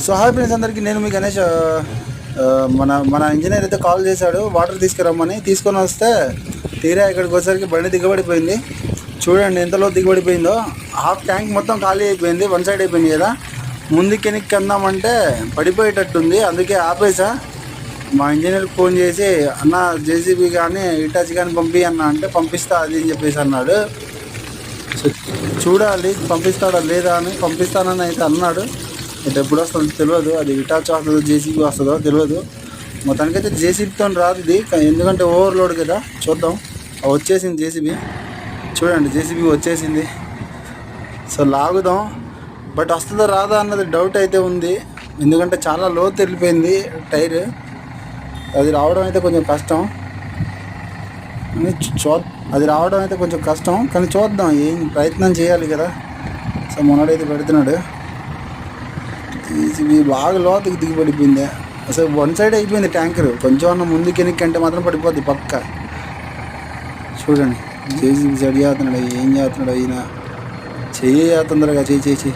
So hi friends అందరికీ, నేను మీ గణేష్. మన మన ఇంజనీర్ అయితే కాల్ చేశాడు వాటర్ తీసుకురమ్మని. తీసుకొని వస్తే తీరా ఇక్కడికి వచ్చేసరికి బండి దిగబడిపోయింది. చూడండి ఎంతలో దిగబడిపోయిందో. హాఫ్ ట్యాంక్ మొత్తం ఖాళీ అయిపోయింది, వన్ సైడ్ అయిపోయింది కదా. ముందుకి వెనక్కి అందామంటే పడిపోయేటట్టుంది, అందుకే ఆపేసా. మా ఇంజనీర్కి ఫోన్ చేసి, అన్న జేసీబీ కానీ ఇటాచి కానీ పంపి అన్న అంటే, పంపిస్తా అది అని చెప్పేసి అన్నాడు. సో చూడాలి పంపిస్తాడా లేదా అని. పంపిస్తానని అయితే అన్నాడు, బట్ ఎప్పుడు వస్తుందో తెలియదు. అది ఇటాచి వస్తుందో జేసీబీ వస్తుందో తెలియదు. మొత్తానికైతే జేసీబీతో రాదు ఇది, ఎందుకంటే ఓవర్లోడ్ కదా. చూద్దాం. వచ్చేసింది జేసీబీ, చూడండి జేసీబీ వచ్చేసింది. సో లాగుదాం, బట్ వస్తుందో రాదా అన్నది డౌట్ అయితే ఉంది, ఎందుకంటే చాలా లోతు వెళ్ళిపోయింది టైర్. అది రావడం అయితే కొంచెం కష్టం కానీ చూద్దాం, ఏం ప్రయత్నం చేయాలి కదా. సో మొన్నడైతే పెడుతున్నాడు. ఇది బాగా లోతుకి దిగిపడిపోయింది. అసలు వన్ సైడ్ అయిపోయింది ట్యాంకర్. కొంచెం అన్న ముందుకి వెనక్కి అంటే మాత్రం పడిపోద్ది పక్క. చూడండి జేసీబీ సైడ్ చేస్తున్నాడు, ఏం చేస్తున్నాడు అయినా. చెయ్యి తొందరగా చెయ్యి.